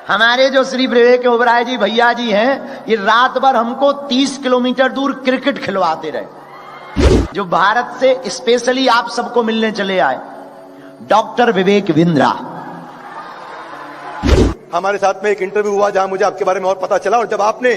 हमारे जो श्री विवेक ओबराय जी भैया जी हैं, ये रात भर हमको 30 किलोमीटर दूर क्रिकेट खिलवाते रहे। जो भारत से स्पेशली आप सबको मिलने चले आए, डॉक्टर विवेक बिंद्रा। हमारे साथ में एक इंटरव्यू हुआ जहां मुझे आपके बारे में और पता चला, और जब आपने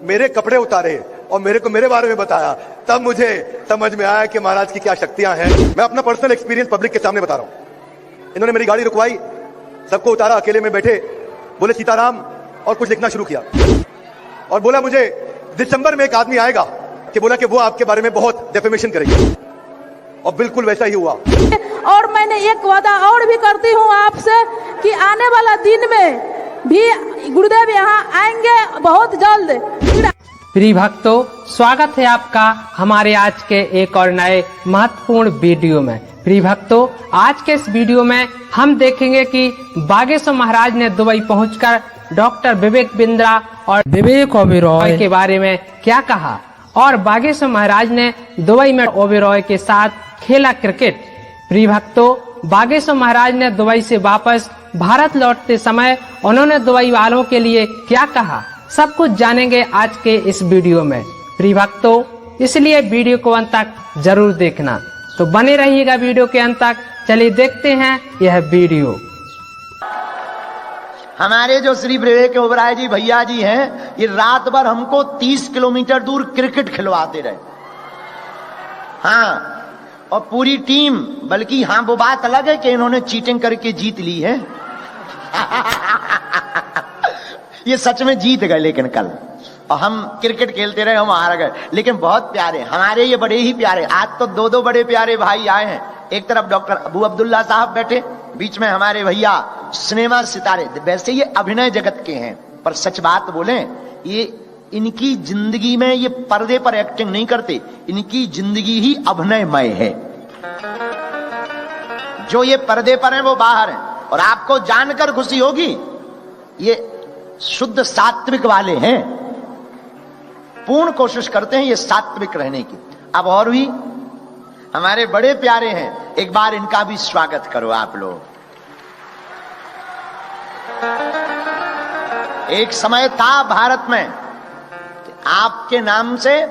मेरे कपड़े उतारे और मेरे को मेरे बारे में बताया, तब मुझे समझ में आया कि महाराज की क्या शक्तियां हैं। मैं अपना पर्सनल एक्सपीरियंस पब्लिक के सामने बता रहा हूं। इन्होंने मेरी गाड़ी रुकवाई, सबको उतारा, अकेले में बैठे, बोले सीताराम, और कुछ लिखना शुरू किया और बोला मुझे दिसंबर में एक आदमी आएगा कि बोला कि वो आपके बारे में बहुत डेफेमेशन करेगा, और बिल्कुल वैसा ही हुआ। और मैंने एक वादा और भी करती हूँ आपसे कि आने वाला दिन में भी गुरुदेव यहाँ आएंगे बहुत जल्द। प्रिय भक्तों, स्वागत है आपका हमारे आज के एक और नए महत्वपूर्ण वीडियो में। प्रिय भक्तों, आज के इस वीडियो में हम देखेंगे कि बागेश्वर महाराज ने दुबई पहुंचकर डॉक्टर विवेक बिंद्रा और विवेक ओबेरॉय के बारे में क्या कहा, और बागेश्वर महाराज ने दुबई में ओबेरॉय के साथ खेला क्रिकेट। प्रिय भक्तों, बागेश्वर महाराज ने दुबई से वापस भारत लौटते समय उन्होंने दुबई वालों के लिए क्या कहा, सब कुछ जानेंगे आज के इस वीडियो में। प्रिय भक्तों, इसलिए वीडियो को अंत तक जरूर देखना। तो बने रहिएगा वीडियो के अंत तक। चलिए देखते हैं यह वीडियो। हमारे जो श्री विवेक ओबराय जी भैया जी हैं, ये रात भर हमको 30 किलोमीटर दूर क्रिकेट खिलवाते रहे। हाँ, और पूरी टीम, बल्कि हाँ वो बात अलग है कि इन्होंने चीटिंग करके जीत ली है। ये सच में जीत गए, लेकिन कल और हम क्रिकेट खेलते रहे, हम हार गए, लेकिन बहुत प्यारे हमारे ये बड़े ही प्यारे। आज तो दो बड़े प्यारे भाई आए हैं। एक तरफ डॉक्टर अबू अब्दुल्ला साहब बैठे, बीच में हमारे भैया सिनेमा सितारे। वैसे ये अभिनय जगत के हैं, पर सच बात बोले, ये इनकी जिंदगी में ये पर्दे पर एक्टिंग नहीं करते, इनकी जिंदगी ही अभिनयमय है। जो ये पर्दे पर है वो बाहर है, और आपको जानकर खुशी होगी, ये शुद्ध सात्विक वाले हैं, पूर्ण कोशिश करते हैं ये सात्विक रहने की। अब और भी हमारे बड़े प्यारे हैं, एक बार इनका भी स्वागत करो आप लोग। एक समय था भारत में आपके नाम से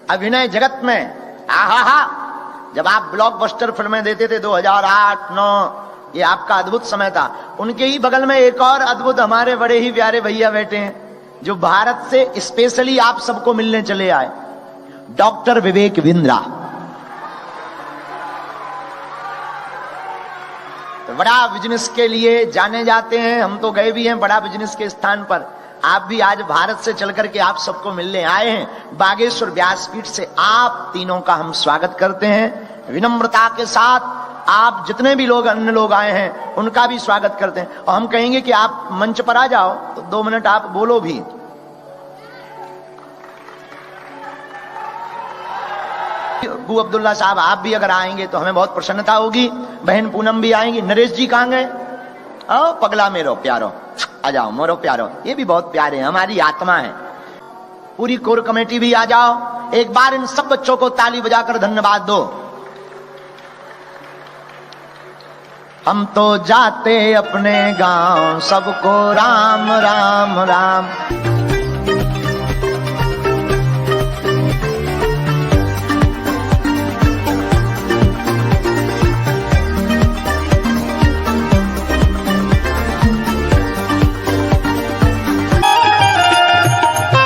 अभिनय जगत में आहा, जब आप ब्लॉकबस्टर फिल्में देते थे 2008-9, ये आपका अद्भुत समय था। उनके ही बगल में एक और अद्भुत हमारे बड़े ही प्यारे भैया बैठे हैं, जो भारत से स्पेशली आप सबको मिलने चले आए, डॉक्टर विवेक बिंद्रा। तो बड़ा बिजनेस के लिए जाने जाते हैं, हम तो गए भी हैं बड़ा बिजनेस के स्थान पर। आप भी आज भारत से चल करके आप सबको मिलने आए हैं। बागेश्वर व्यासपीठ से आप तीनों का हम स्वागत करते हैं विनम्रता के साथ। आप जितने भी लोग अन्य लोग आए हैं उनका भी स्वागत करते हैं, और हम कहेंगे कि आप मंच पर आ जाओ तो 2 मिनट आप बोलो भी। अबू अब्दुल्ला साहब, आप भी अगर आएंगे तो हमें बहुत प्रसन्नता होगी। बहन पूनम भी आएंगी। नरेश जी कहां गए? आओ पगला मेरो प्यारो, आ जाओ मोरो प्यारो, ये भी बहुत प्यारे हैं, हमारी आत्मा है। पूरी कोर कमेटी भी आ जाओ। एक बार इन सब बच्चों को ताली बजाकर धन्यवाद दो। हम तो जाते अपने गांव, सबको राम राम राम।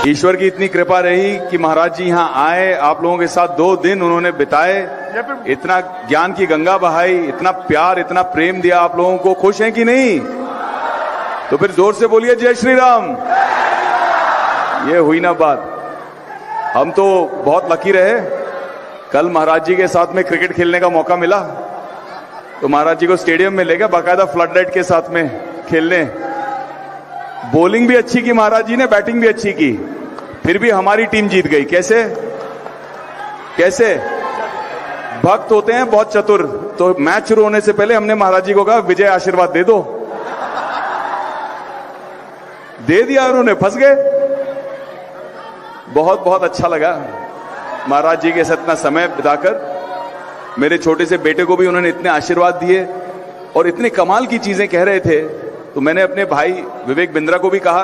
ईश्वर की इतनी कृपा रही कि महाराज जी यहाँ आए, आप लोगों के साथ 2 दिन उन्होंने बिताए, इतना ज्ञान की गंगा बहाई, इतना प्यार, इतना प्रेम दिया आप लोगों को। खुश हैं कि नहीं? तो फिर जोर से बोलिए जय श्री राम। ये हुई ना बात। हम तो बहुत लकी रहे, कल महाराज जी के साथ में क्रिकेट खेलने का मौका मिला, तो महाराज जी को स्टेडियम में ले गए बाकायदा फ्लड लाइट के साथ में खेलने। बॉलिंग भी अच्छी की महाराज जी ने, बैटिंग भी अच्छी की, फिर भी हमारी टीम जीत गई। कैसे कैसे? भक्त होते हैं बहुत चतुर। तो मैच शुरू होने से पहले हमने महाराज जी को कहा विजय आशीर्वाद दे दो, दे दिया, उन्होंने फंस गए। बहुत बहुत अच्छा लगा महाराज जी के साथ इतना समय बिताकर। मेरे छोटे से बेटे को भी उन्होंने इतने आशीर्वाद दिए और इतने कमाल की चीजें कह रहे थे। तो मैंने अपने भाई विवेक बिंद्रा को भी कहा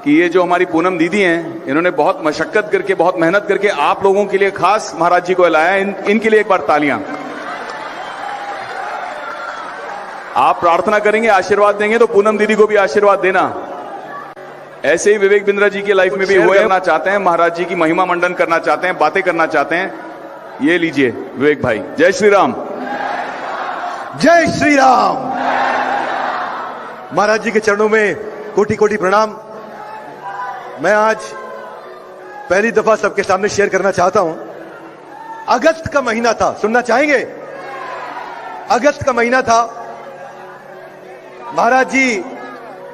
कि ये जो हमारी पूनम दीदी हैं, इन्होंने बहुत मशक्कत करके, बहुत मेहनत करके आप लोगों के लिए खास महाराज जी को लाया है। इनके लिए एक बार तालियां। आप प्रार्थना करेंगे, आशीर्वाद देंगे, तो पूनम दीदी को भी आशीर्वाद देना। ऐसे ही विवेक बिंद्रा जी की लाइफ में भी हुए करना चाहते हैं, महाराज जी की महिमा मंडन करना चाहते हैं, बातें करना चाहते हैं। ये लीजिए विवेक भाई। जय श्री राम। जय श्री राम। महाराज जी के चरणों में कोटि कोटि प्रणाम। मैं आज पहली दफा सबके सामने शेयर करना चाहता हूं। अगस्त का महीना था, सुनना चाहेंगे? अगस्त का महीना था। महाराज जी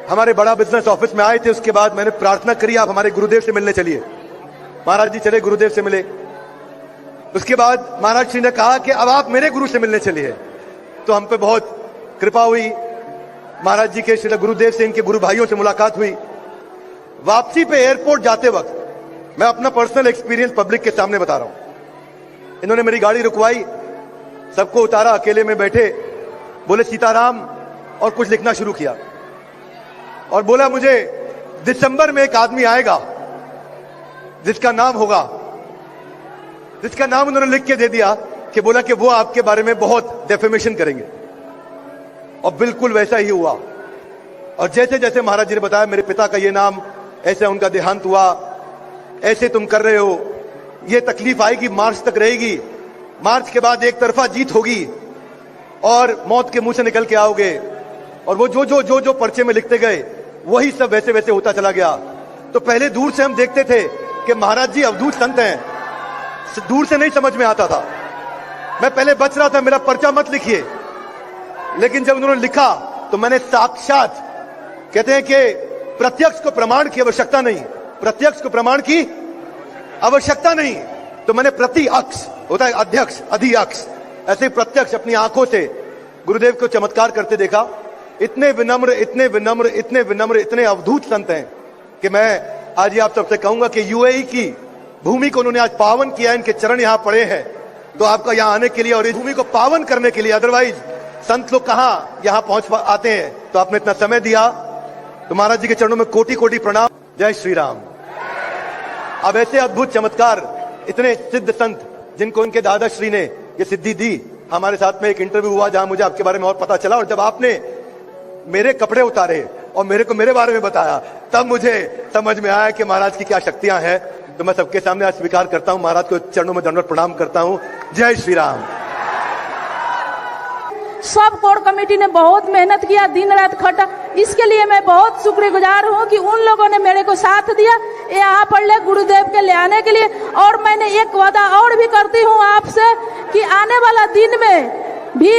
हमारे बड़ा बिजनेस ऑफिस में आए थे। उसके बाद मैंने प्रार्थना करी, आप हमारे गुरुदेव से मिलने चलिए। महाराज जी चले, गुरुदेव से मिले। उसके बाद महाराज श्री ने कहा कि अब आप मेरे गुरु से मिलने चलिए। तो हम पे बहुत कृपा हुई। महाराज जी के श्री गुरुदेव से, इनके गुरु भाइयों से मुलाकात हुई। वापसी पे एयरपोर्ट जाते वक्त मैं अपना पर्सनल एक्सपीरियंस पब्लिक के सामने बता रहा हूं। इन्होंने मेरी गाड़ी रुकवाई, सबको उतारा, अकेले में बैठे, बोले सीताराम, और कुछ लिखना शुरू किया और बोला मुझे दिसंबर में एक आदमी आएगा जिसका नाम होगा, जिसका नाम उन्होंने लिख के दे दिया कि बोला कि वो आपके बारे में बहुत डेफेमेशन करेंगे। और बिल्कुल वैसा ही हुआ। और जैसे जैसे महाराज जी ने बताया, मेरे पिता का ये नाम, ऐसे उनका देहांत हुआ, ऐसे तुम कर रहे हो, ये तकलीफ आएगी, मार्च तक रहेगी, मार्च के बाद एक तरफा जीत होगी और मौत के मुंह से निकल के आओगे। और वो जो जो जो जो पर्चे में लिखते गए वही सब वैसे वैसे होता चला गया। तो पहले दूर से हम देखते थे कि महाराज जी अवधूत संत हैं, दूर से नहीं समझ में आता था। मैं पहले बच रहा था, मेरा पर्चा मत लिखिए। लेकिन जब उन्होंने लिखा तो मैंने साक्षात, कहते हैं कि प्रत्यक्ष को प्रमाण की आवश्यकता नहीं, प्रत्यक्ष को प्रमाण की आवश्यकता नहीं, तो मैंने प्रति अक्ष, होता है अध्यक्ष अधि अक्ष, ऐसे प्रत्यक्ष अपनी आंखों से गुरुदेव को चमत्कार करते देखा। इतने विनम्र, इतने विनम्र, इतने विनम्र, इतने अवधूत संत हैं कि मैं आज ये आप सबसे कहूंगा कि यूएई की भूमि को उन्होंने आज पावन किया। इनके चरण यहां पड़े हैं, तो आपका यहां आने के लिए और इस भूमि को पावन करने के लिए, अदरवाइज संत लोग कहां यहां पहुंच आते हैं। तो आपने इतना समय दिया, तो महाराज जी के चरणों में कोटि कोटि प्रणाम। जय श्री राम। अब ऐसे अद्भुत चमत्कार, इतने सिद्ध संत जिनको इनके दादाश्री ने ये सिद्धि दी। हमारे साथ में एक इंटरव्यू हुआ जहां मुझे आपके बारे में और पता चला, और जब आपने मेरे कपड़े उतारे और मेरे को मेरे बारे में बताया, तब मुझे समझ में आया कि महाराज की क्या शक्तियां हैं। तो मैं सबके सामने आज स्वीकार करता हूं, महाराज को चरणों में दंडवत प्रणाम करता हूं। जय श्री राम। सब कोर कमेटी ने बहुत मेहनत किया, दिन रात खटा। इसके लिए मैं बहुत शुक्रगुजार हूँ कि उन लोगों ने मेरे को साथ दिया यहाँ पर ले गुरुदेव के ले आने के लिए। और मैंने एक वादा और भी करती हूँ आपसे कि आने वाला दिन में भी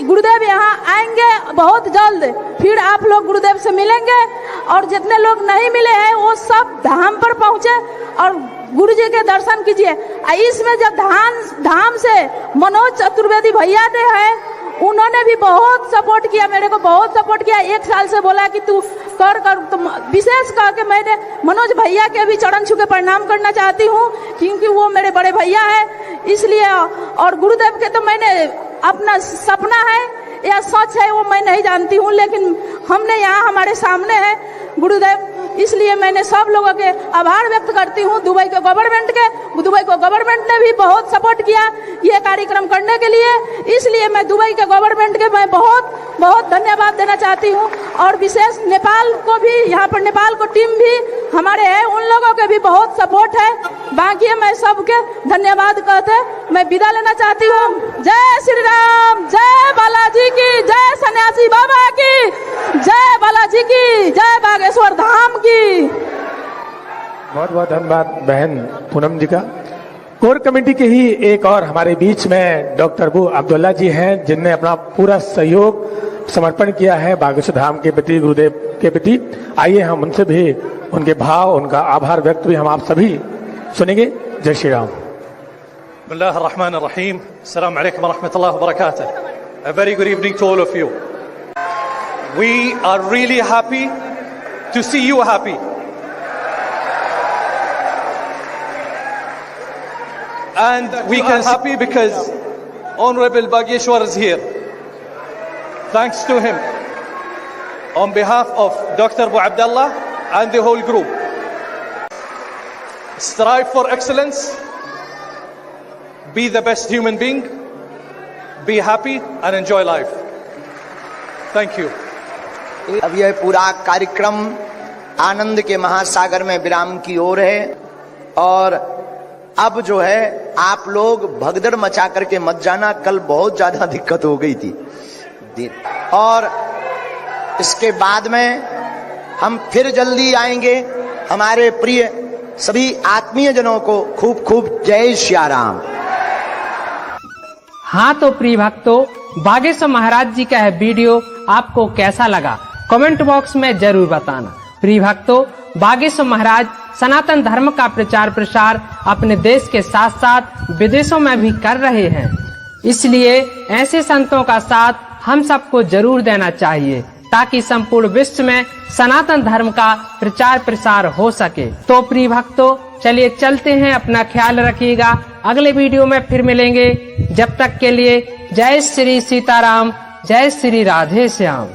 गुरुदेव यहाँ आएंगे बहुत जल्द, फिर आप लोग गुरुदेव से मिलेंगे। और जितने लोग नहीं मिले हैं वो सब धाम पर पहुंचे और गुरु जी के दर्शन कीजिए। इसमें जब धाम से मनोज चतुर्वेदी भैया ने है, उन्होंने भी बहुत सपोर्ट किया, मेरे को बहुत सपोर्ट किया। एक साल से बोला कि तू कर तो विशेष करके मैंने मनोज भैया के भी चरण छू के प्रणाम करना चाहती हूँ, क्योंकि वो मेरे बड़े भैया है इसलिए। और गुरुदेव के तो मैंने अपना सपना है या सच है वो मैं नहीं जानती हूँ, लेकिन हमने यहाँ हमारे सामने है गुरुदेव, इसलिए मैंने सब लोगों के आभार व्यक्त करती हूँ। दुबई के गवर्नमेंट ने भी बहुत सपोर्ट किया ये कार्यक्रम करने के लिए, इसलिए मैं दुबई के गवर्नमेंट के मैं बहुत बहुत धन्यवाद देना चाहती हूँ। और विशेष नेपाल को भी, यहाँ पर नेपाल को टीम भी हमारे है, उन लोगों के भी बहुत सपोर्ट है। बाकी मैं सबके धन्यवाद कहते मैं विदा लेना चाहती हूँ। जय श्री राम, जय बालाजी की, जय सन्यासी बाबा की, जय बालाजी की, जय बागेश्वर धाम की। बहुत बहुत धन्यवाद बहन पूनम जी का। कोर कमेटी के ही एक और हमारे बीच में डॉक्टर अबू अब्दुल्ला जी हैं, जिनने अपना पूरा सहयोग समर्पण किया है बागेश्वर धाम के प्रति, गुरुदेव के प्रति। आइए हम उनसे भी उनके भाव, उनका आभार व्यक्त भी हम आप सभी सुनेंगे। जय Shri Ram. Bismillahirrahmanirrahim. Assalamu alaikum wa rahmatullahi wa barakatuh. A very good evening to all of you. We are really happy to see you happy. And we can be happy because Honorable Bageshwar is here. Thanks to him. on behalf of Dr. Abu Abdullah and the whole group, strive for excellence, be the best human being, be happy and enjoy life. Thank you. अब यह पूरा कार्यक्रम आनंद के महासागर में विराम की ओर है और अब जो है आप लोग भगदड़ मचा करके मत जाना, कल बहुत ज्यादा दिक्कत हो गई थी और इसके बाद में हम फिर जल्दी आएंगे। हमारे प्रिय सभी आत्मीय जनों को खूब खूब जय श्री राम। हाँ तो प्रिय भक्तों, बागेश्वर महाराज जी का यह वीडियो आपको कैसा लगा कमेंट बॉक्स में जरूर बताना। प्रिय भक्तों, बागेश्वर महाराज सनातन धर्म का प्रचार प्रसार अपने देश के साथ साथ विदेशों में भी कर रहे हैं, इसलिए ऐसे संतों का साथ हम सबको जरूर देना चाहिए ताकि संपूर्ण विश्व में सनातन धर्म का प्रचार प्रसार हो सके। तो प्रिय भक्तों, चलिए चलते हैं, अपना ख्याल रखिएगा। अगले वीडियो में फिर मिलेंगे, जब तक के लिए जय श्री सीताराम, जय श्री राधे श्याम।